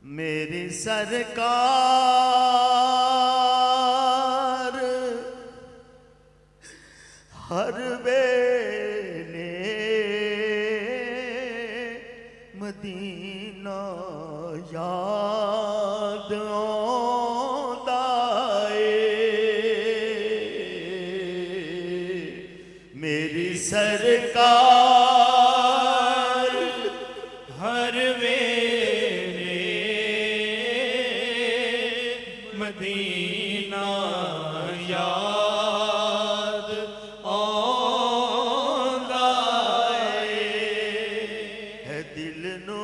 मेरी सरकार हर वेले मदीना याद आंदा ए। मेरी सरकार हर वेले मदीना याद आंदा है। दिल नू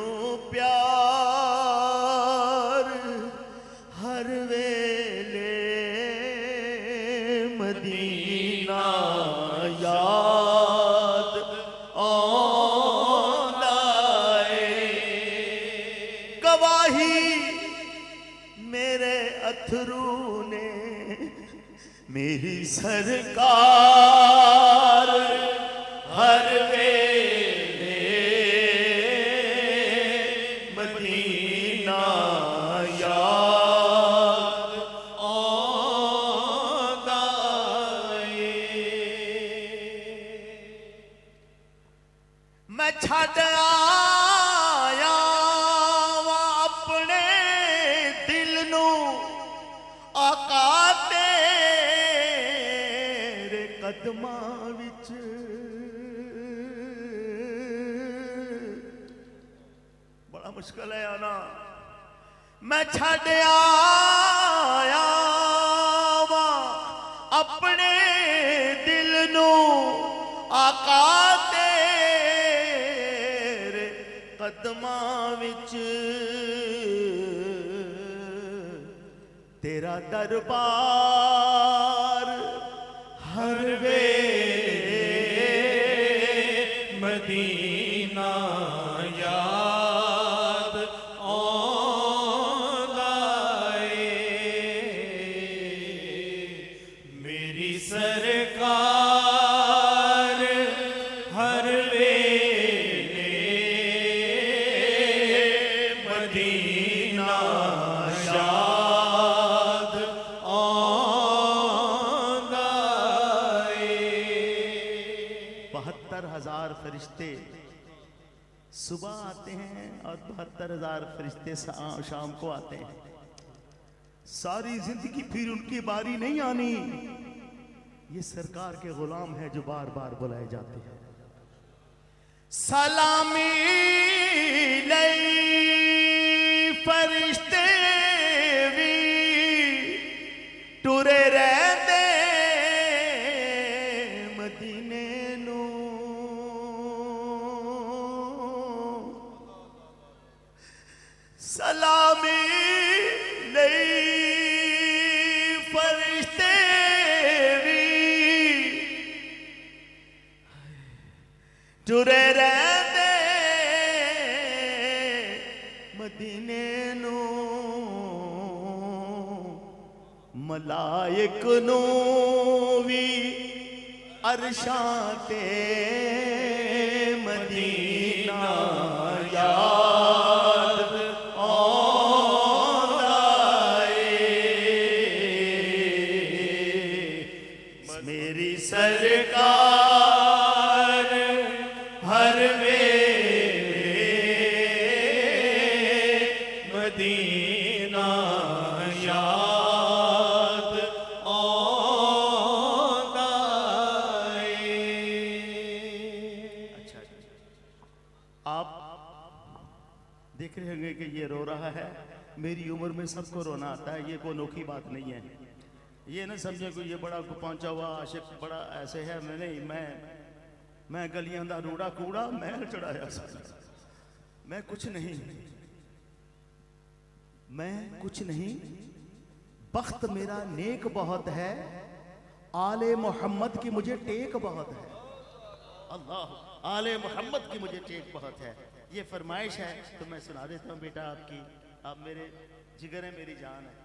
प्यार हर वेले मदीना याद आंदा है। गवाही मेरे अथरू ने मेरी सरकार हर वेले मदीना याद आंदा ए। मैं छड़ आया वा अपने दिल नू आका तेरे कदमां विच। बड़ा मुश्किल है आना। मैं छड़ आया वा अपने दिल नू आका तेरे कदमां विच। तेरा दरबार हर वेले मदीना याद आंदा ए। मेरी सरकार हर वेले मदीना याद आंदा ए। 72,000 फरिश्ते सुबह आते हैं और 72,000 फरिश्ते शाम को आते हैं। सारी जिंदगी फिर उनकी बारी नहीं आनी। ये सरकार के गुलाम है जो बार बार बुलाए जाते हैं। सलामी लई फरिश्ते भी टुरे रहते मदीने नू। सलामी लई फरिश्ते भी टुरे रहते मदीने नू। मलाइक नू भी अरशां ते मदीना याद आंदा ए। मेरी सरकार हर वेले मदीना याद आंदा ए। अच्छा, आप देख रहे होंगे कि ये रो रहा है। मेरी उम्र में सबको रोना आता है, ये कोई अनोखी बात नहीं है। ये ना समझे कोई ये बड़ा पहुंचा हुआ आशिक बड़ा ऐसे है। मैं गलियां दा रूड़ा कूड़ा महल चढ़ाया। मैं कुछ नहीं, मैं कुछ नहीं। बख्त मेरा नेक बहुत है, आले मोहम्मद की मुझे टेक बहुत है। अल्लाह, आले मोहम्मद की मुझे टेक बहुत है। ये फरमाइश है तो मैं सुना देता हूँ बेटा आपकी। आप मेरे जिगर है, मेरी जान है।